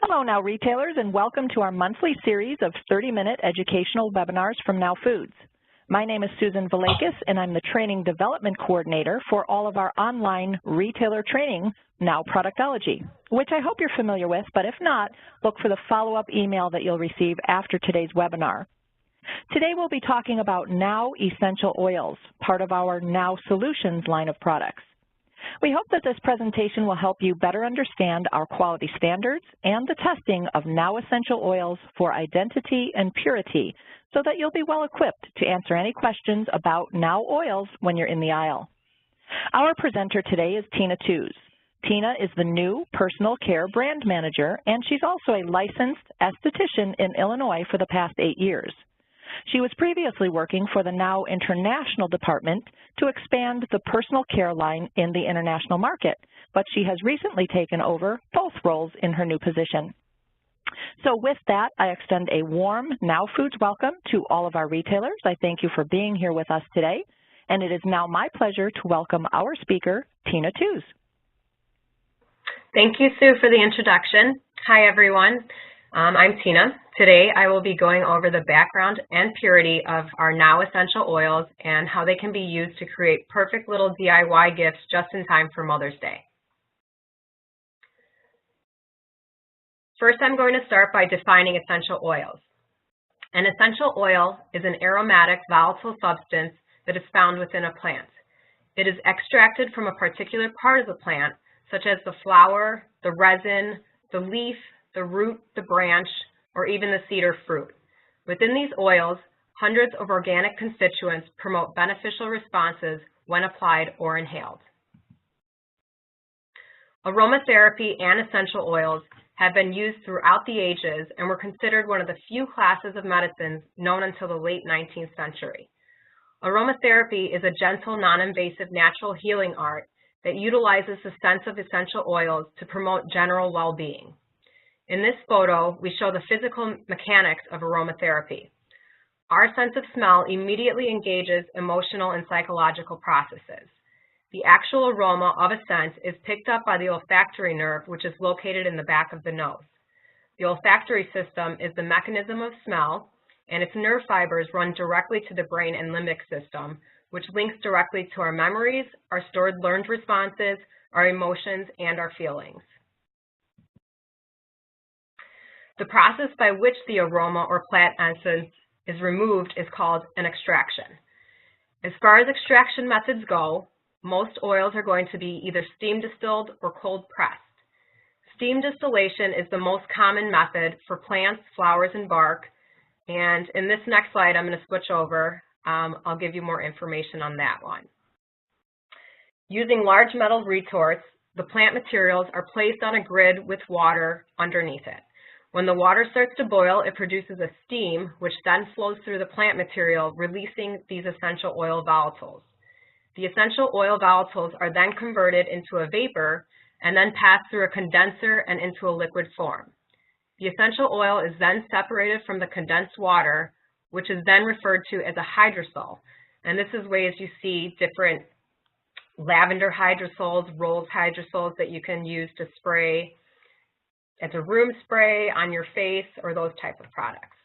Hello Now retailers, and welcome to our monthly series of 30-minute educational webinars from Now Foods. My name is Susan Valakis, and I'm the Training Development Coordinator for all of our online retailer training, Now Productology, which I hope you're familiar with, but if not, look for the follow-up email that you'll receive after today's webinar. Today we'll be talking about Now Essential Oils, part of our Now Solutions line of products. We hope that this presentation will help you better understand our quality standards and the testing of Now Essential Oils for identity and purity so that you'll be well equipped to answer any questions about Now Oils when you're in the aisle. Our presenter today is Tina Tews. Tina is the new Personal Care Brand Manager, and she's also a licensed esthetician in Illinois for the past 8 years. She was previously working for the Now International Department to expand the personal care line in the international market, but she has recently taken over both roles in her new position. So with that, I extend a warm Now Foods welcome to all of our retailers. I thank you for being here with us today, and it is now my pleasure to welcome our speaker, Tina Tews. Thank you, Sue, for the introduction. Hi, everyone. I'm Tina. Today I will be going over the background and purity of our Now Essential Oils and how they can be used to create perfect little DIY gifts just in time for Mother's Day. First, I'm going to start by defining essential oils. An essential oil is an aromatic volatile substance that is found within a plant. It is extracted from a particular part of the plant, such as the flower, the resin, the leaf, the root, the branch, or even the seed or fruit. Within these oils, hundreds of organic constituents promote beneficial responses when applied or inhaled. Aromatherapy and essential oils have been used throughout the ages and were considered one of the few classes of medicines known until the late 19th century. Aromatherapy is a gentle, non-invasive natural healing art that utilizes the sense of essential oils to promote general well-being. In this photo, we show the physical mechanics of aromatherapy. Our sense of smell immediately engages emotional and psychological processes. The actual aroma of a scent is picked up by the olfactory nerve, which is located in the back of the nose. The olfactory system is the mechanism of smell, and its nerve fibers run directly to the brain and limbic system, which links directly to our memories, our stored learned responses, our emotions, and our feelings. The process by which the aroma or plant essence is removed is called an extraction. As far as extraction methods go, most oils are going to be either steam distilled or cold pressed. Steam distillation is the most common method for plants, flowers, and bark, and in this next slide I'm going to switch over. I'll give you more information on that one. Using large metal retorts, the plant materials are placed on a grid with water underneath it. When the water starts to boil, it produces a steam, which then flows through the plant material, releasing these essential oil volatiles. The essential oil volatiles are then converted into a vapor and then passed through a condenser and into a liquid form. The essential oil is then separated from the condensed water, which is then referred to as a hydrosol. And this is ways you see different lavender hydrosols, rose hydrosols that you can use to spray as a room spray, on your face, or those type of products.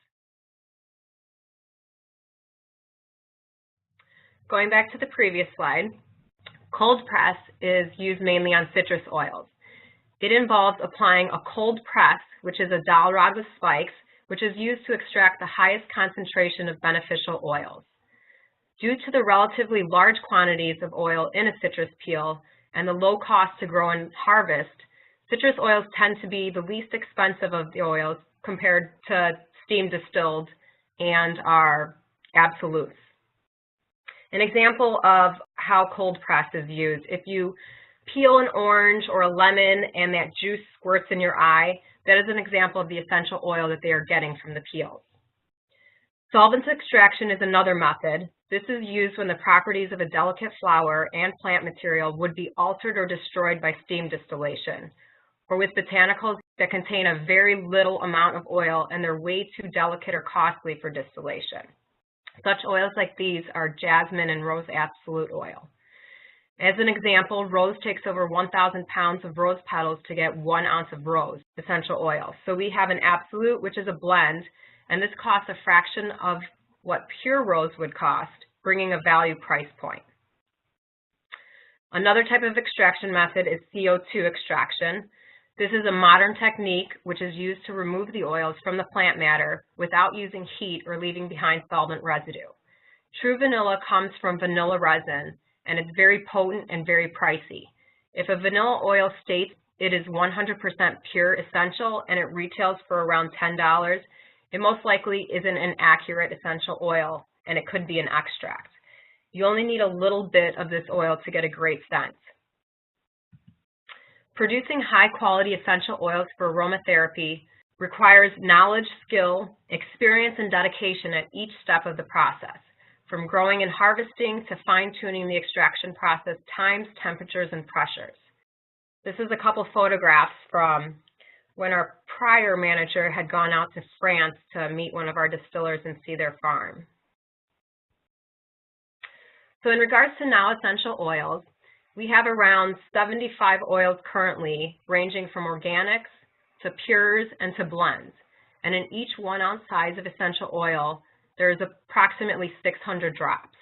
Going back to the previous slide, cold press is used mainly on citrus oils. It involves applying a cold press, which is a dowel rod with spikes, which is used to extract the highest concentration of beneficial oils. Due to the relatively large quantities of oil in a citrus peel and the low cost to grow and harvest, citrus oils tend to be the least expensive of the oils compared to steam distilled and our absolutes. An example of how cold press is used: if you peel an orange or a lemon and that juice squirts in your eye, that is an example of the essential oil that they are getting from the peels. Solvent extraction is another method. This is used when the properties of a delicate flower and plant material would be altered or destroyed by steam distillation, or with botanicals that contain a very little amount of oil and they're way too delicate or costly for distillation. Such oils like these are jasmine and rose absolute oil. As an example, rose takes over 1,000 pounds of rose petals to get 1 ounce of rose essential oil. So we have an absolute, which is a blend, and this costs a fraction of what pure rose would cost, bringing a value price point. Another type of extraction method is CO2 extraction. This is a modern technique which is used to remove the oils from the plant matter without using heat or leaving behind solvent residue. True vanilla comes from vanilla resin, and it's very potent and very pricey. If a vanilla oil states it is 100% pure essential and it retails for around $10, it most likely isn't an accurate essential oil, and it could be an extract. You only need a little bit of this oil to get a great scent. Producing high-quality essential oils for aromatherapy requires knowledge, skill, experience, and dedication at each step of the process, from growing and harvesting to fine-tuning the extraction process, times, temperatures, and pressures. This is a couple photographs from when our prior manager had gone out to France to meet one of our distillers and see their farm. So in regards to now essential oils, we have around 75 oils currently, ranging from organics to pures and to blends. And in each 1 ounce size of essential oil, there is approximately 600 drops.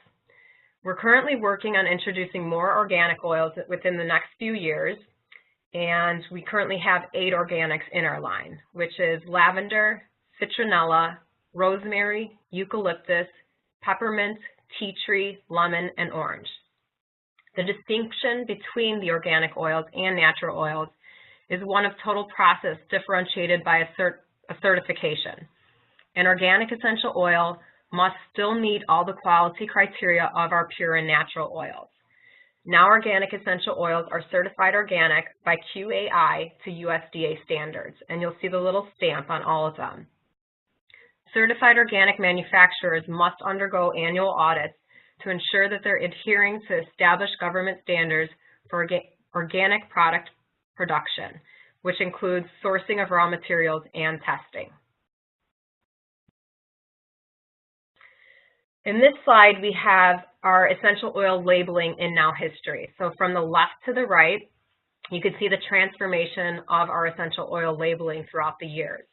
We're currently working on introducing more organic oils within the next few years, and we currently have 8 organics in our line, which is lavender, citronella, rosemary, eucalyptus, peppermint, tea tree, lemon, and orange. The distinction between the organic oils and natural oils is one of total process differentiated by a certification. An organic essential oil must still meet all the quality criteria of our pure and natural oils. Now organic essential oils are certified organic by QAI to USDA standards, and you'll see the little stamp on all of them. Certified organic manufacturers must undergo annual audits to ensure that they're adhering to established government standards for organic product production, which includes sourcing of raw materials and testing. In this slide, we have our essential oil labeling in now history. So from the left to the right, you can see the transformation of our essential oil labeling throughout the years.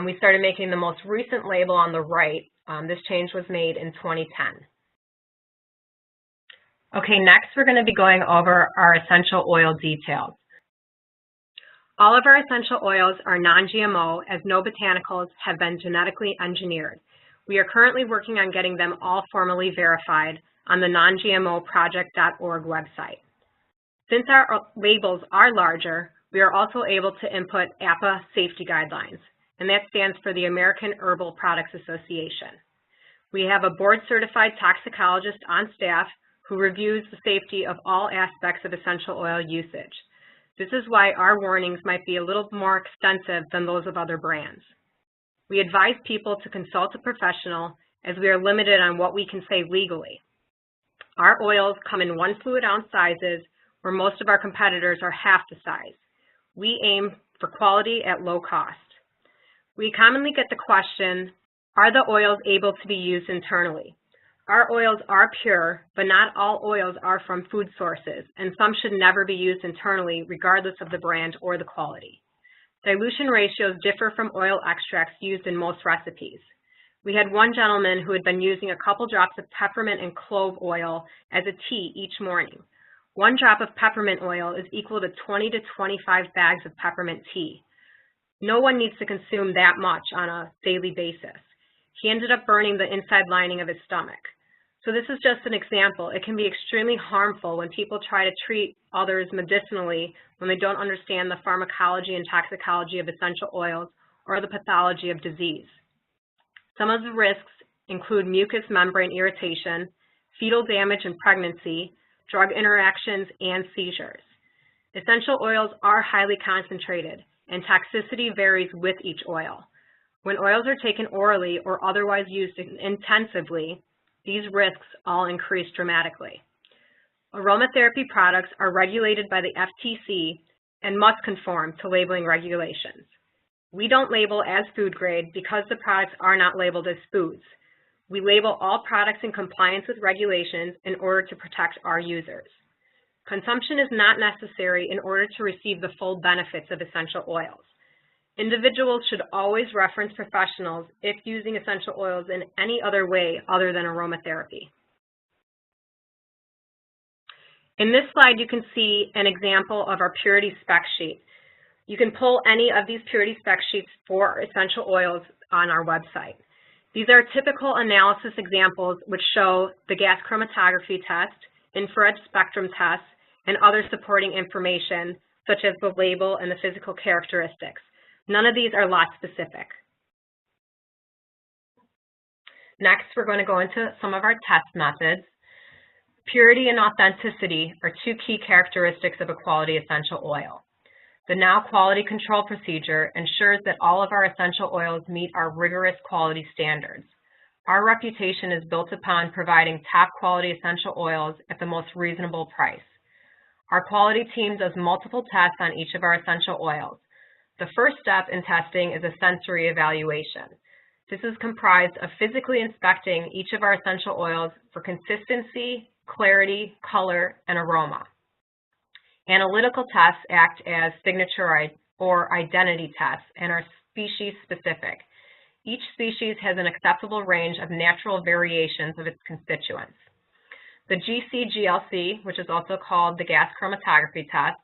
We started making the most recent label on the right. This change was made in 2010. Okay, next we're going to be going over our essential oil details. All of our essential oils are non-GMO, as no botanicals have been genetically engineered. We are currently working on getting them all formally verified on the non-GMOproject.org website. Since our labels are larger, we are also able to input APA safety guidelines, and that stands for the American Herbal Products Association. We have a board-certified toxicologist on staff who reviews the safety of all aspects of essential oil usage. This is why our warnings might be a little more extensive than those of other brands. We advise people to consult a professional, as we are limited on what we can say legally. Our oils come in 1 fluid ounce sizes, where most of our competitors are half the size. We aim for quality at low cost. We commonly get the question, are the oils able to be used internally? Our oils are pure, but not all oils are from food sources, and some should never be used internally regardless of the brand or the quality. Dilution ratios differ from oil extracts used in most recipes. We had one gentleman who had been using a couple drops of peppermint and clove oil as a tea each morning. 1 drop of peppermint oil is equal to 20 to 25 bags of peppermint tea. No one needs to consume that much on a daily basis. He ended up burning the inside lining of his stomach. So this is just an example. It can be extremely harmful when people try to treat others medicinally when they don't understand the pharmacology and toxicology of essential oils or the pathology of disease. Some of the risks include mucous membrane irritation, fetal damage in pregnancy, drug interactions, and seizures. Essential oils are highly concentrated, and toxicity varies with each oil. When oils are taken orally or otherwise used intensively, these risks all increase dramatically. Aromatherapy products are regulated by the FTC and must conform to labeling regulations. We don't label as food grade because the products are not labeled as foods. We label all products in compliance with regulations in order to protect our users. Consumption is not necessary in order to receive the full benefits of essential oils. Individuals should always reference professionals if using essential oils in any other way other than aromatherapy. In this slide, you can see an example of our purity spec sheet. You can pull any of these purity spec sheets for essential oils on our website. These are typical analysis examples which show the gas chromatography test, infrared spectrum test, and other supporting information such as the label and the physical characteristics. None of these are lot specific. Next, we're going to go into some of our test methods. Purity and authenticity are two key characteristics of a quality essential oil. The now quality control procedure ensures that all of our essential oils meet our rigorous quality standards. Our reputation is built upon providing top quality essential oils at the most reasonable price. Our quality team does multiple tests on each of our essential oils. The first step in testing is a sensory evaluation. This is comprised of physically inspecting each of our essential oils for consistency, clarity, color, and aroma. Analytical tests act as signature or identity tests and are species specific. Each species has an acceptable range of natural variations of its constituents. The GC-GLC, which is also called the gas chromatography test,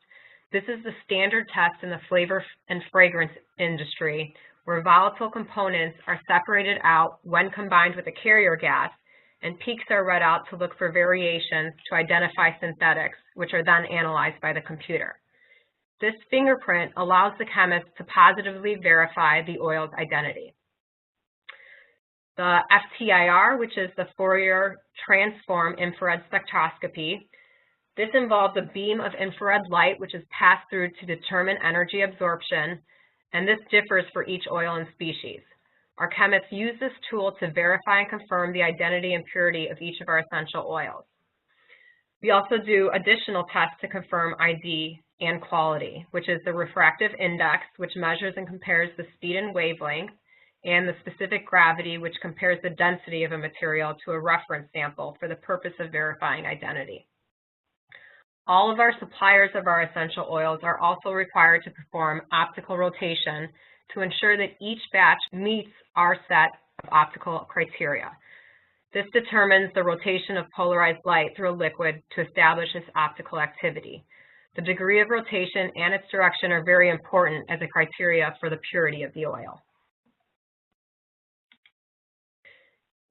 this is the standard test in the flavor and fragrance industry where volatile components are separated out when combined with a carrier gas, and peaks are read out to look for variations to identify synthetics, which are then analyzed by the computer. This fingerprint allows the chemist to positively verify the oil's identity. The FTIR, which is the Fourier Transform Infrared Spectroscopy, this involves a beam of infrared light which is passed through to determine energy absorption, and this differs for each oil and species. Our chemists use this tool to verify and confirm the identity and purity of each of our essential oils. We also do additional tests to confirm ID and quality, which is the refractive index, which measures and compares the speed and wavelength, and the specific gravity, which compares the density of a material to a reference sample for the purpose of verifying identity. All of our suppliers of our essential oils are also required to perform optical rotation to ensure that each batch meets our set of optical criteria. This determines the rotation of polarized light through a liquid to establish its optical activity. The degree of rotation and its direction are very important as a criteria for the purity of the oil.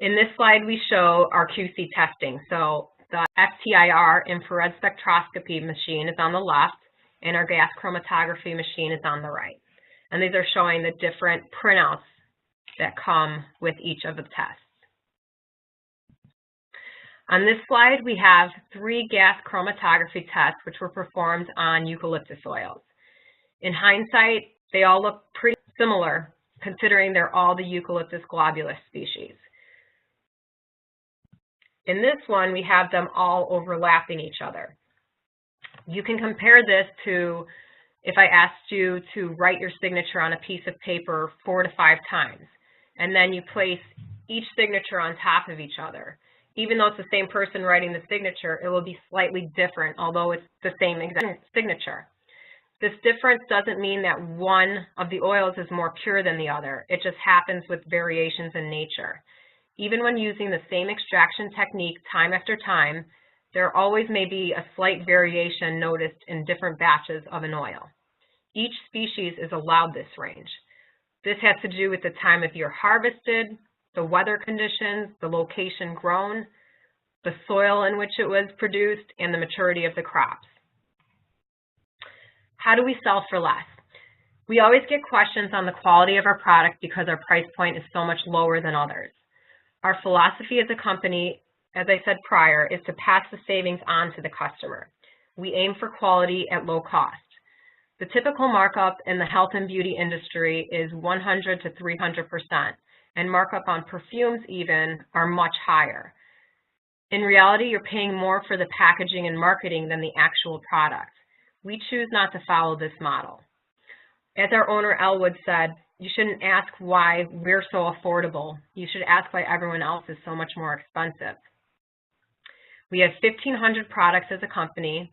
In this slide, we show our QC testing. So the FTIR infrared spectroscopy machine is on the left, and our gas chromatography machine is on the right. And these are showing the different printouts that come with each of the tests. On this slide, we have 3 gas chromatography tests which were performed on eucalyptus oils. In hindsight, they all look pretty similar considering they're all the Eucalyptus globulus species. In this one, we have them all overlapping each other. You can compare this to if I asked you to write your signature on a piece of paper 4 to 5 times, and then you place each signature on top of each other. Even though it's the same person writing the signature, it will be slightly different, although it's the same exact signature. This difference doesn't mean that one of the oils is more pure than the other. It just happens with variations in nature. Even when using the same extraction technique time after time, there always may be a slight variation noticed in different batches of an oil. Each species is allowed this range. This has to do with the time of year harvested, the weather conditions, the location grown, the soil in which it was produced, and the maturity of the crops. How do we sell for less? We always get questions on the quality of our product because our price point is so much lower than others. Our philosophy as a company, as I said prior, is to pass the savings on to the customer. We aim for quality at low cost. The typical markup in the health and beauty industry is 100 to 300%, and markup on perfumes even are much higher. In reality, you're paying more for the packaging and marketing than the actual product. We choose not to follow this model. As our owner Elwood said, you shouldn't ask why we're so affordable. You should ask why everyone else is so much more expensive. We have 1,500 products as a company.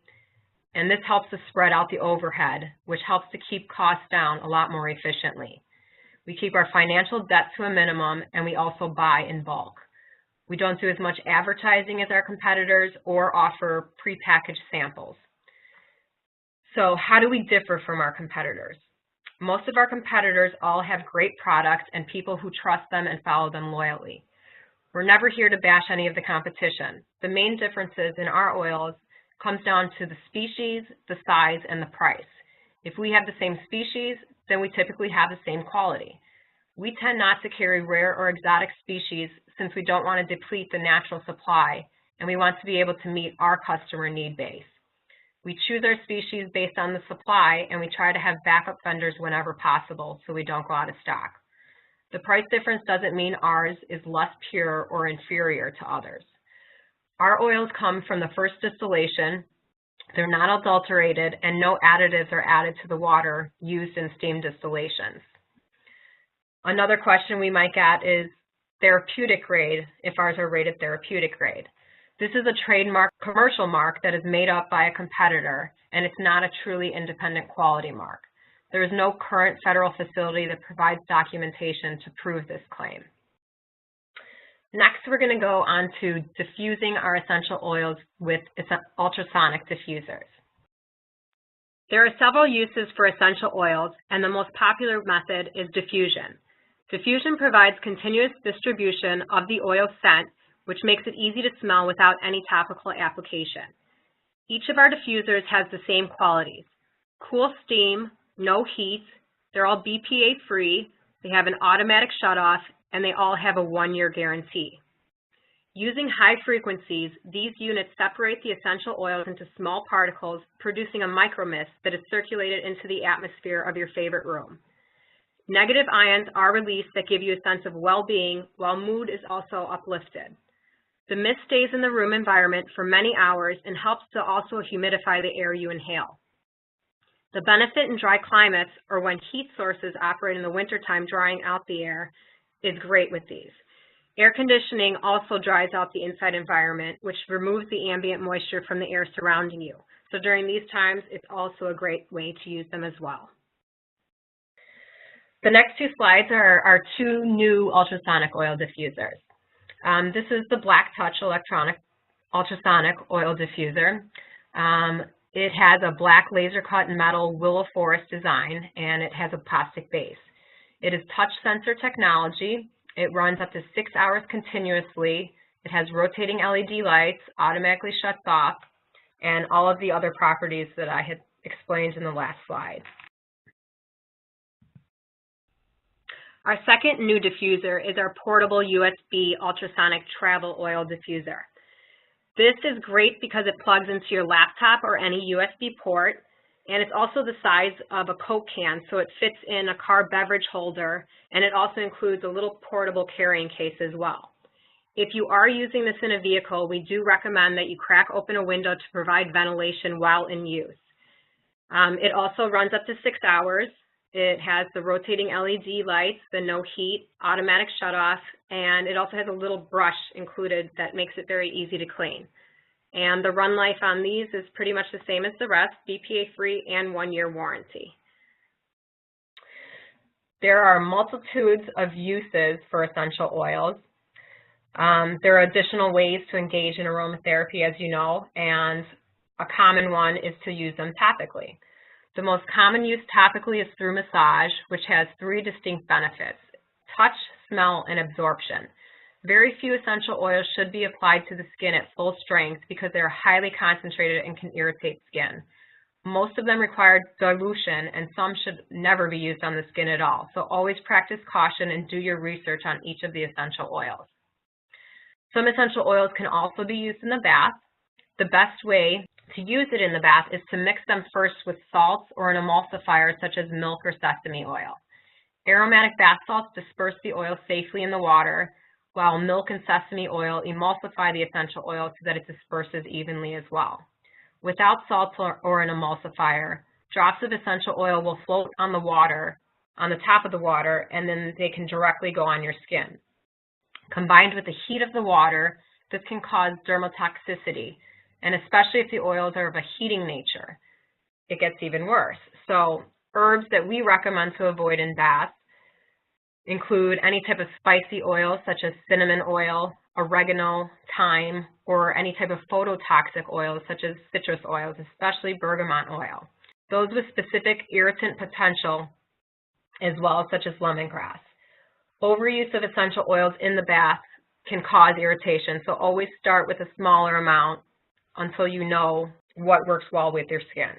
and this helps to spread out the overhead, which helps to keep costs down a lot more efficiently. We keep our financial debt to a minimum, and we also buy in bulk. We don't do as much advertising as our competitors or offer prepackaged samples. So how do we differ from our competitors? Most of our competitors all have great products and people who trust them and follow them loyally. We're never here to bash any of the competition. The main differences in our oils comes down to the species, the size, and the price. If we have the same species, then we typically have the same quality. We tend not to carry rare or exotic species since we don't want to deplete the natural supply, and we want to be able to meet our customer need base. We choose our species based on the supply, and we try to have backup vendors whenever possible so we don't go out of stock. The price difference doesn't mean ours is less pure or inferior to others. Our oils come from the first distillation. They're not adulterated, and no additives are added to the water used in steam distillations. Another question we might get is therapeutic grade, if ours are rated therapeutic grade. This is a trademark commercial mark that is made up by a competitor, and it's not a truly independent quality mark. There is no current federal facility that provides documentation to prove this claim. Next, we're going to go on to diffusing our essential oils with ultrasonic diffusers. There are several uses for essential oils, and the most popular method is diffusion. Diffusion provides continuous distribution of the oil scent, which makes it easy to smell without any topical application. Each of our diffusers has the same qualities: cool steam, no heat, they're all BPA-free, they have an automatic shutoff, and they all have a 1-year guarantee. Using high frequencies, these units separate the essential oils into small particles, producing a micromist that is circulated into the atmosphere of your favorite room. Negative ions are released that give you a sense of well-being, while mood is also uplifted. The mist stays in the room environment for many hours and helps to also humidify the air you inhale. The benefit in dry climates, or when heat sources operate in the wintertime drying out the air, is great with these. Air conditioning also dries out the inside environment, which removes the ambient moisture from the air surrounding you. So during these times, it's also a great way to use them as well. The next 2 slides are our 2 new ultrasonic oil diffusers. This is the Black Touch ultrasonic oil diffuser. It has a black laser cut metal willow forest design, and it has a plastic base. It is touch sensor technology. It runs up to 6 hours continuously. It has rotating LED lights, automatically shuts off, and all of the other properties that I had explained in the last slide. Our second new diffuser is our Portable USB Ultrasonic Travel Oil Diffuser. This is great because it plugs into your laptop or any USB port, and it's also the size of a Coke can, so it fits in a car beverage holder, and it also includes a little portable carrying case as well. If you are using this in a vehicle, we do recommend that you crack open a window to provide ventilation while in use. It also runs up to 6 hours. It has the rotating LED lights, the no heat, automatic shutoff, and it also has a little brush included that makes it very easy to clean. And the run life on these is pretty much the same as the rest, BPA-free and 1-year warranty. There are multitudes of uses for essential oils. There are additional ways to engage in aromatherapy, as you know, and a common one is to use them topically. The most common use topically is through massage, which has 3 distinct benefits: touch, smell, and absorption. Very few essential oils should be applied to the skin at full strength because they are highly concentrated and can irritate skin. Most of them require dilution, and some should never be used on the skin at all. So always practice caution and do your research on each of the essential oils. Some essential oils can also be used in the bath. The best way to use it in the bath is to mix them first with salts or an emulsifier such as milk or sesame oil. Aromatic bath salts disperse the oil safely in the water, while milk and sesame oil emulsify the essential oil so that it disperses evenly as well. Without salts or an emulsifier, drops of essential oil will float on the water, on the top of the water, and then they can directly go on your skin. Combined with the heat of the water, this can cause dermotoxicity. And especially if the oils are of a heating nature, it gets even worse. So herbs that we recommend to avoid in baths include any type of spicy oil such as cinnamon oil, oregano, thyme, or any type of phototoxic oils such as citrus oils, especially bergamot oil. Those with specific irritant potential as well, such as lemongrass. Overuse of essential oils in the bath can cause irritation, so always start with a smaller amount until you know what works well with your skin.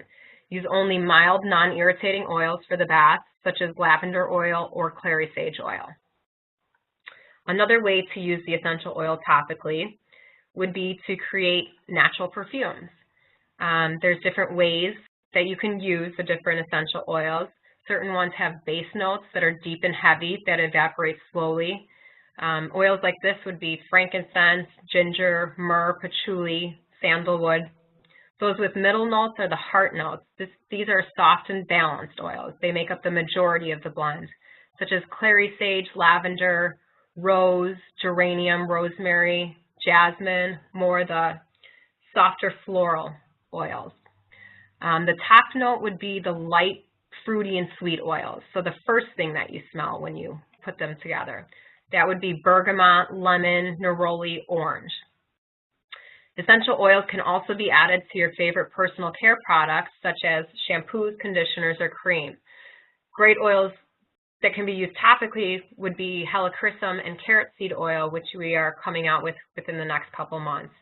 Use only mild, non-irritating oils for the bath, such as lavender oil or clary sage oil. Another way to use the essential oil topically would be to create natural perfumes. There's different ways that you can use the different essential oils. Certain ones have base notes that are deep and heavy that evaporate slowly. Oils like this would be frankincense, ginger, myrrh, patchouli, sandalwood. Those with middle notes are the heart notes. These are soft and balanced oils. They make up the majority of the blend, such as clary sage, lavender, rose, geranium, rosemary, jasmine, more the softer floral oils. The top note would be the light, fruity, and sweet oils. So the first thing that you smell when you put them together. That would be bergamot, lemon, neroli, orange. Essential oils can also be added to your favorite personal care products, such as shampoos, conditioners, or cream. Great oils that can be used topically would be helichrysum and carrot seed oil, which we are coming out with within the next couple months.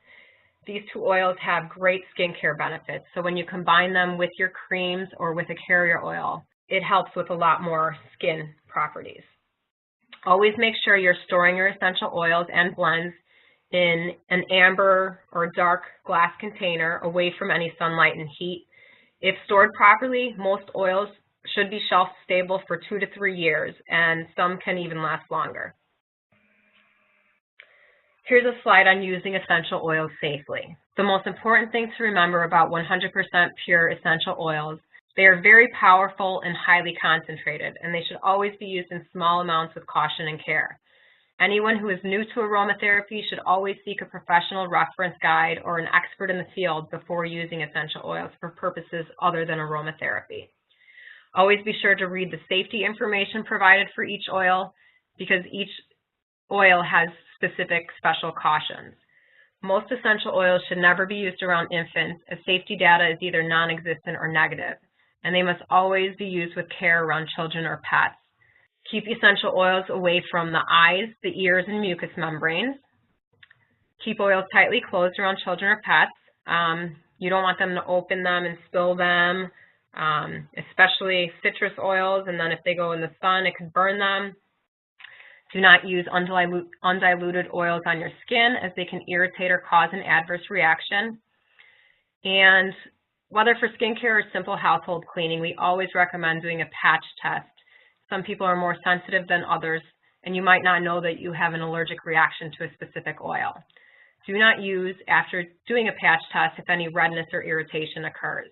These two oils have great skincare benefits, so when you combine them with your creams or with a carrier oil, it helps with a lot more skin properties. Always make sure you're storing your essential oils and blends in an amber or dark glass container away from any sunlight and heat. If stored properly, most oils should be shelf stable for 2 to 3 years, and some can even last longer. Here's a slide on using essential oils safely. The most important thing to remember about 100% pure essential oils, they are very powerful and highly concentrated, and they should always be used in small amounts with caution and care. Anyone who is new to aromatherapy should always seek a professional reference guide or an expert in the field before using essential oils for purposes other than aromatherapy. Always be sure to read the safety information provided for each oil, because each oil has specific special cautions. Most essential oils should never be used around infants, as safety data is either non-existent or negative, and they must always be used with care around children or pets. Keep essential oils away from the eyes, the ears, and mucous membranes. Keep oils tightly closed around children or pets. You don't want them to open them and spill them, especially citrus oils, and then if they go in the sun, it could burn them. Do not use undiluted oils on your skin, as they can irritate or cause an adverse reaction. And whether for skincare or simple household cleaning, we always recommend doing a patch test. Some people are more sensitive than others, and you might not know that you have an allergic reaction to a specific oil. Do not use after doing a patch test if any redness or irritation occurs.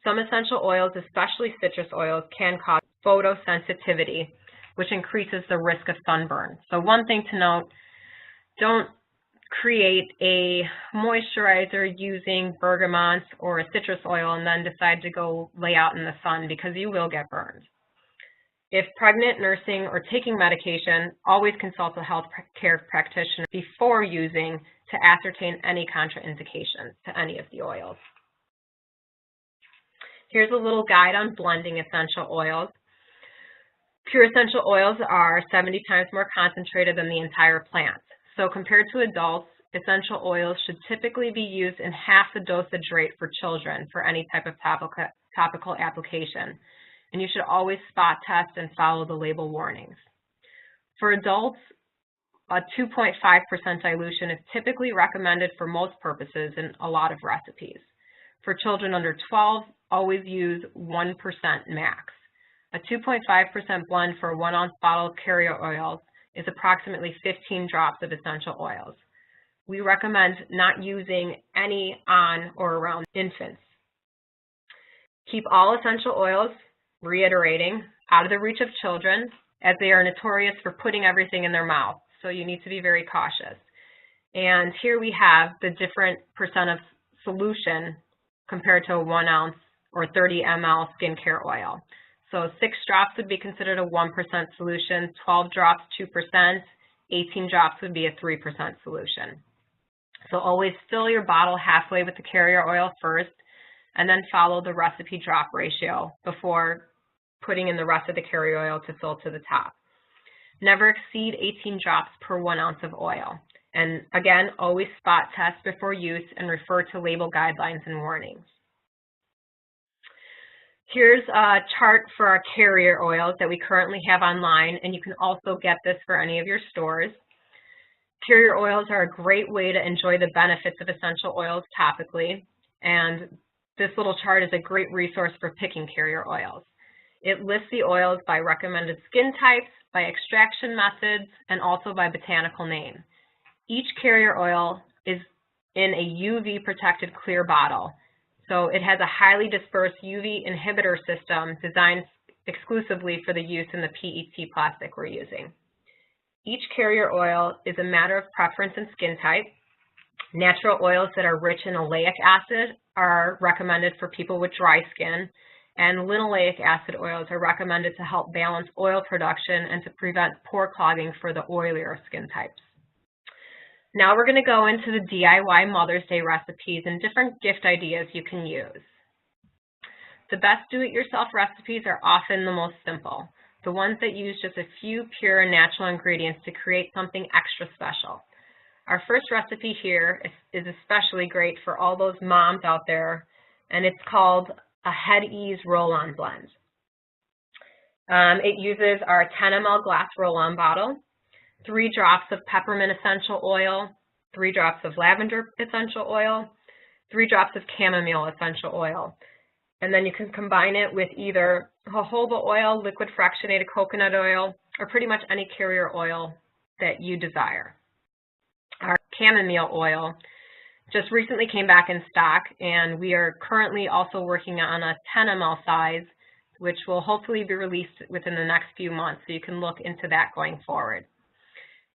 Some essential oils, especially citrus oils, can cause photosensitivity, which increases the risk of sunburn. So one thing to note, don't create a moisturizer using bergamot or a citrus oil and then decide to go lay out in the sun, because you will get burned. If pregnant, nursing, or taking medication, always consult a health care practitioner before using to ascertain any contraindications to any of the oils. Here's a little guide on blending essential oils. Pure essential oils are 70 times more concentrated than the entire plant. So compared to adults, essential oils should typically be used in half the dosage rate for children for any type of topical application. And you should always spot test and follow the label warnings. For adults, a 2.5% dilution is typically recommended for most purposes in a lot of recipes. For children under 12, always use 1% max. A 2.5% blend for a 1 ounce bottle of carrier oils is approximately 15 drops of essential oils. We recommend not using any on or around infants. Keep all essential oils, reiterating, out of the reach of children, as they are notorious for putting everything in their mouth, so you need to be very cautious. And here we have the different percent of solution compared to a 1 ounce or 30 ml skincare oil. So 6 drops would be considered a 1% solution, 12 drops 2%, 18 drops would be a 3% solution. So always fill your bottle halfway with the carrier oil first, and then follow the recipe drop ratio before putting in the rest of the carrier oil to fill to the top. Never exceed 18 drops per 1 ounce of oil. And again, always spot test before use and refer to label guidelines and warnings. Here's a chart for our carrier oils that we currently have online, and you can also get this for any of your stores. Carrier oils are a great way to enjoy the benefits of essential oils topically, and this little chart is a great resource for picking carrier oils. It lists the oils by recommended skin types, by extraction methods, and also by botanical name. Each carrier oil is in a UV protected clear bottle. So it has a highly dispersed UV inhibitor system designed exclusively for the use in the PET plastic we're using. Each carrier oil is a matter of preference and skin type. Natural oils that are rich in oleic acid are recommended for people with dry skin, and linoleic acid oils are recommended to help balance oil production and to prevent pore clogging for the oilier skin types. Now we're going to go into the DIY Mother's Day recipes and different gift ideas you can use. The best do-it-yourself recipes are often the most simple, the ones that use just a few pure and natural ingredients to create something extra special. Our first recipe here is especially great for all those moms out there, and it's called a Head Ease Roll-On Blend. It uses our 10 ml glass roll-on bottle, 3 drops of peppermint essential oil, 3 drops of lavender essential oil, 3 drops of chamomile essential oil. And then you can combine it with either jojoba oil, liquid fractionated coconut oil, or pretty much any carrier oil that you desire. Our chamomile oil just recently came back in stock, and we are currently also working on a 10 ml size, which will hopefully be released within the next few months, so you can look into that going forward.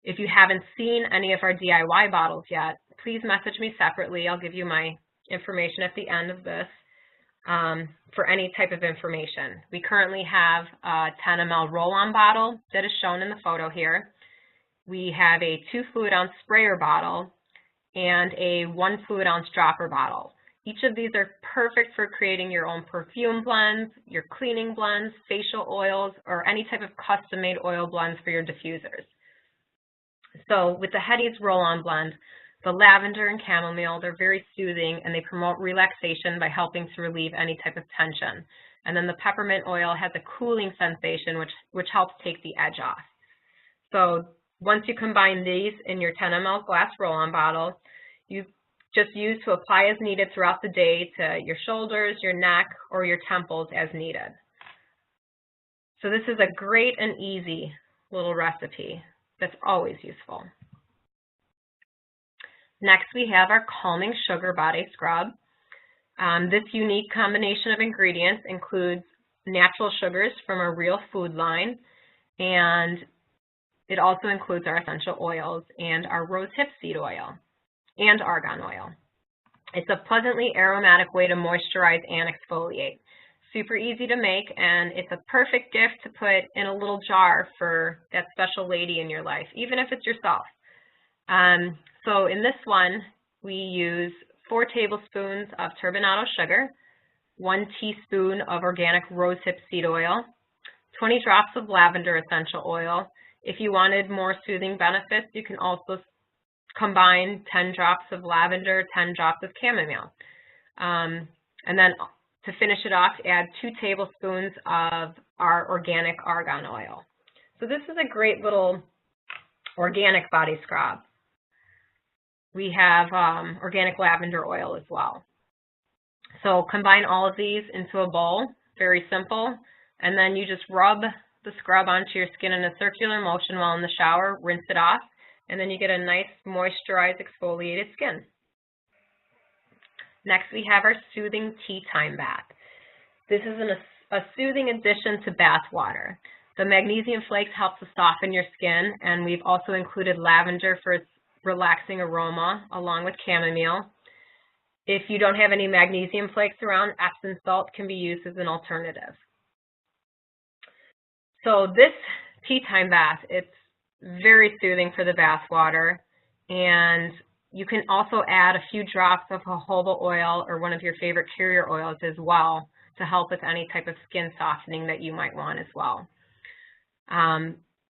If you haven't seen any of our DIY bottles yet, please message me separately. I'll give you my information at the end of this for any type of information. We currently have a 10 ml roll-on bottle that is shown in the photo here. We have a 2 fluid ounce sprayer bottle and a 1 fluid ounce dropper bottle. Each of these are perfect for creating your own perfume blends, your cleaning blends, facial oils, or any type of custom-made oil blends for your diffusers. So with the Head Ease Roll-On Blend, the lavender and chamomile, they're very soothing and they promote relaxation by helping to relieve any type of tension. And then the peppermint oil has a cooling sensation which helps take the edge off. So once you combine these in your 10 ml glass roll-on bottle, you just use to apply as needed throughout the day to your shoulders, your neck, or your temples as needed. So this is a great and easy little recipe that's always useful. Next, we have our Calming Sugar Body Scrub. This unique combination of ingredients includes natural sugars from a real food line, and it also includes our essential oils and our rosehip seed oil and argan oil. It's a pleasantly aromatic way to moisturize and exfoliate. Super easy to make, and it's a perfect gift to put in a little jar for that special lady in your life, even if it's yourself. So in this one, we use 4 tablespoons of turbinado sugar, 1 teaspoon of organic rosehip seed oil, 20 drops of lavender essential oil. If you wanted more soothing benefits, you can also combine 10 drops of lavender, 10 drops of chamomile. And then to finish it off, add 2 tablespoons of our organic argan oil. So this is a great little organic body scrub. We have organic lavender oil as well. So combine all of these into a bowl, very simple, and then you just rub the scrub onto your skin in a circular motion while in the shower, rinse it off, and then you get a nice moisturized exfoliated skin. Next, we have our Soothing Tea Time Bath. This is a soothing addition to bath water. The Magnesium Flakes help to soften your skin, and we've also included lavender for its relaxing aroma along with chamomile. If you don't have any magnesium flakes around, Epsom salt can be used as an alternative. So this tea time bath, it's very soothing for the bath water, and you can also add a few drops of jojoba oil or one of your favorite carrier oils as well to help with any type of skin softening that you might want as well.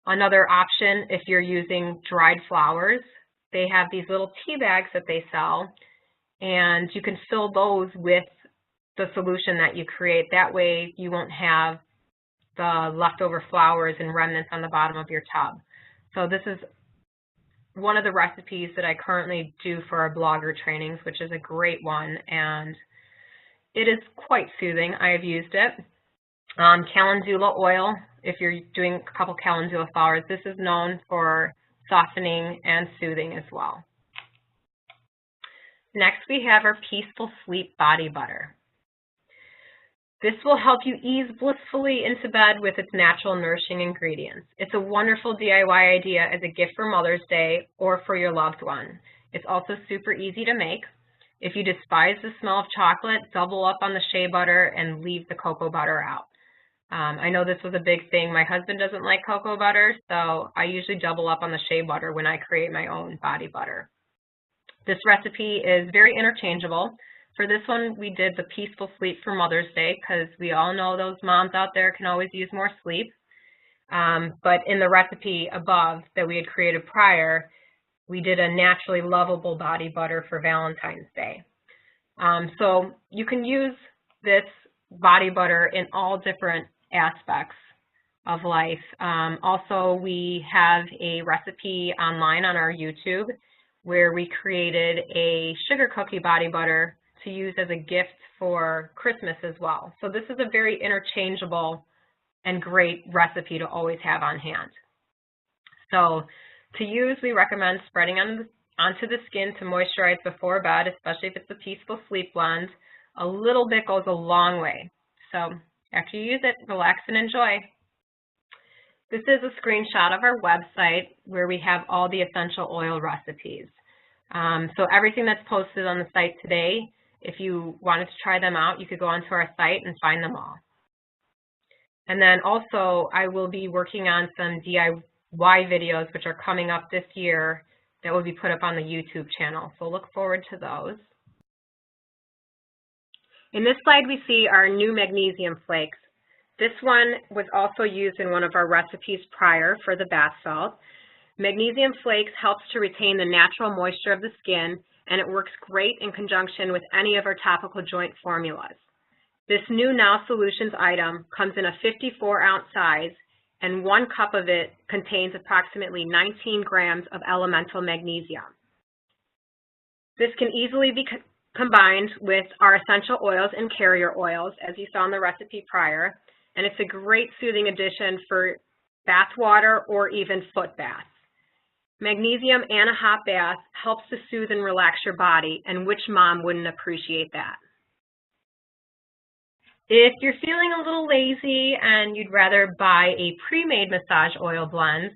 Another option, if you're using dried flowers, they have these little tea bags that they sell, and you can fill those with the solution that you create. That way you won't have the leftover flowers and remnants on the bottom of your tub. So this is one of the recipes that I currently do for our blogger trainings, which is a great one, and it is quite soothing. I have used it. Calendula oil, if you're doing a couple calendula flowers, this is known for softening and soothing as well. Next, we have our Peaceful Sleep Body Butter. This will help you ease blissfully into bed with its natural nourishing ingredients. It's a wonderful DIY idea as a gift for Mother's Day or for your loved one. It's also super easy to make. If you despise the smell of chocolate, double up on the shea butter and leave the cocoa butter out. I know this was a big thing. My husband doesn't like cocoa butter, so I usually double up on the shea butter when I create my own body butter. This recipe is very interchangeable. For this one, we did the Peaceful Sleep for Mother's Day because we all know those moms out there can always use more sleep. But in the recipe above that we had created prior, we did a naturally lovable body butter for Valentine's Day. So you can use this body butter in all different aspects of life. Also, we have a recipe online on our YouTube where we created a sugar cookie body butter to use as a gift for Christmas as well. So this is a very interchangeable and great recipe to always have on hand. So to use, we recommend spreading onto the skin to moisturize before bed, especially if it's a Peaceful Sleep blend. A little bit goes a long way. So after you use it, relax and enjoy. This is a screenshot of our website where we have all the essential oil recipes. So everything that's posted on the site today, if you wanted to try them out, you could go onto our site and find them all. And then also, I will be working on some DIY videos which are coming up this year that will be put up on the YouTube channel. So look forward to those. In this slide, we see our new magnesium flakes. This one was also used in one of our recipes prior for the bath salt. Magnesium flakes helps to retain the natural moisture of the skin, and it works great in conjunction with any of our topical joint formulas. This new Now Solutions item comes in a 54-ounce size, and 1 cup of it contains approximately 19 grams of elemental magnesium. This can easily be combined with our essential oils and carrier oils, as you saw in the recipe prior, and it's a great soothing addition for bath water or even foot baths. Magnesium and a hot bath helps to soothe and relax your body, and which mom wouldn't appreciate that? If you're feeling a little lazy and you'd rather buy a pre-made massage oil blend,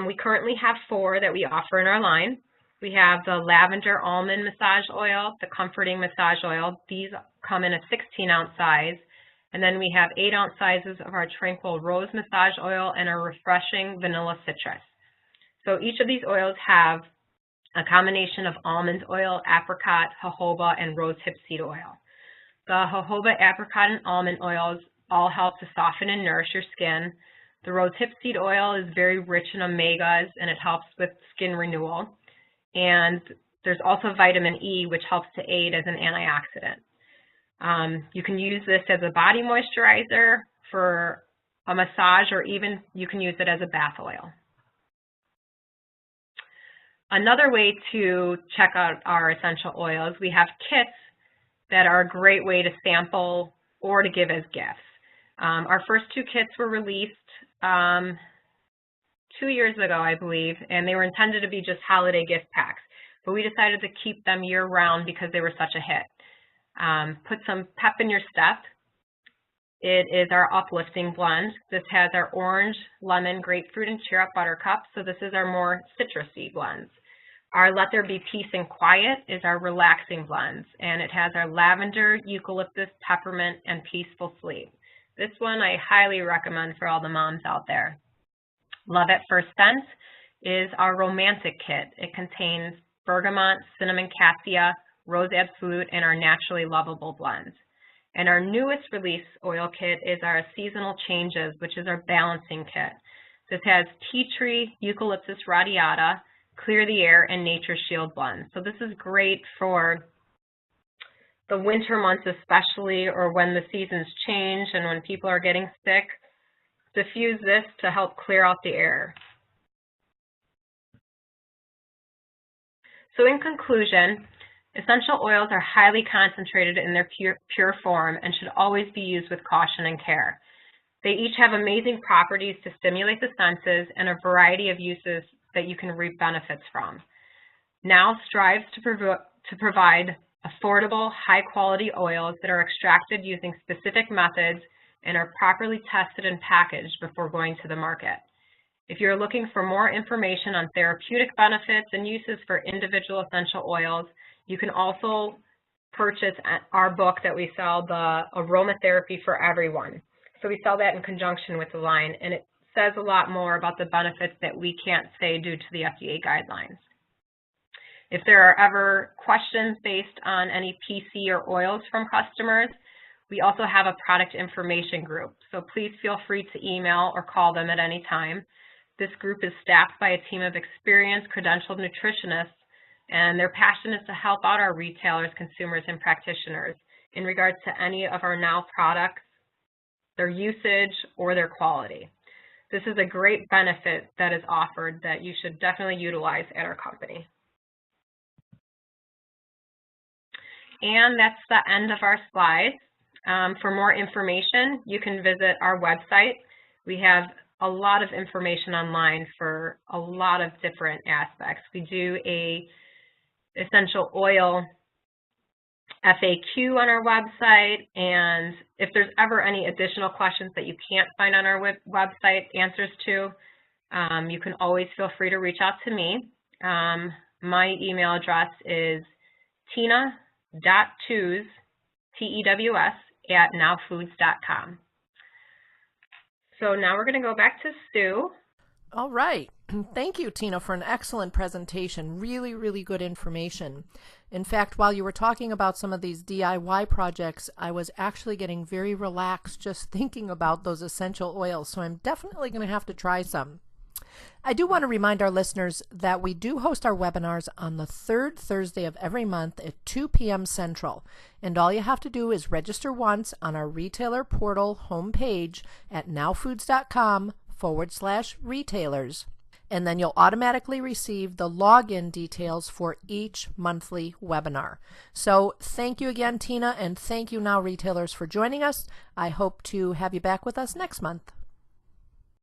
we currently have 4 that we offer in our line. We have the Lavender Almond Massage Oil, the Comforting Massage Oil. These come in a 16-ounce size. And then we have 8-ounce sizes of our Tranquil Rose Massage Oil and our Refreshing Vanilla Citrus. So each of these oils have a combination of almond oil, apricot, jojoba, and rose hip seed oil. The jojoba, apricot, and almond oils all help to soften and nourish your skin. The rose hip seed oil is very rich in omegas, and it helps with skin renewal. And there's also vitamin E, which helps to aid as an antioxidant. You can use this as a body moisturizer for a massage, or even you can use it as a bath oil. Another way to check out our essential oils, we have kits that are a great way to sample or to give as gifts. Our first 2 kits were released 2 years ago, I believe, and they were intended to be just holiday gift packs, but we decided to keep them year-round because they were such a hit. Put some pep in your step. It is our uplifting blend. This has our orange, lemon, grapefruit, and cheer up buttercup, so this is our more citrusy blends. Our Let There Be Peace and Quiet is our relaxing blends, and it has our lavender, eucalyptus, peppermint, and peaceful sleep. This one I highly recommend for all the moms out there. Love at First Scent is our romantic kit. It contains bergamot, cinnamon cassia, rose absolute, and our naturally lovable blends. And our newest release oil kit is our seasonal changes, which is our balancing kit. This has tea tree, eucalyptus radiata, clear the air, and nature shield blends. So this is great for the winter months especially, or when the seasons change and when people are getting sick. Diffuse this to help clear out the air. So in conclusion, essential oils are highly concentrated in their pure form and should always be used with caution and care. They each have amazing properties to stimulate the senses and a variety of uses that you can reap benefits from. Now strives to provide affordable, high-quality oils that are extracted using specific methods and are properly tested and packaged before going to the market. If you're looking for more information on therapeutic benefits and uses for individual essential oils, you can also purchase our book that we sell, the Aromatherapy for Everyone. So we sell that in conjunction with the line, and it says a lot more about the benefits that we can't say due to the FDA guidelines. If there are ever questions based on any PC or oils from customers, we also have a product information group, so please feel free to email or call them at any time. This group is staffed by a team of experienced, credentialed nutritionists, and their passion is to help out our retailers, consumers, and practitioners in regards to any of our now products, their usage, or their quality. This is a great benefit that is offered that you should definitely utilize at our company. And that's the end of our slides. For more information, you can visit our website. We have a lot of information online for a lot of different aspects. We do a essential oil FAQ on our website, and if there's ever any additional questions that you can't find on our website answers to, you can always feel free to reach out to me. My email address is tina.tews, T-E-W-S, @nowfoods.com. So now we're going to go back to Sue. All right. Thank you, Tina, for an excellent presentation. Really, really good information. In fact, while you were talking about some of these DIY projects, I was actually getting very relaxed just thinking about those essential oils, so I'm definitely going to have to try some. I do want to remind our listeners that we do host our webinars on the third Thursday of every month at 2 p.m. Central. And all you have to do is register once on our retailer portal homepage at nowfoods.com/retailers. And then you'll automatically receive the login details for each monthly webinar. So thank you again, Tina, and thank you Now Retailers for joining us. I hope to have you back with us next month.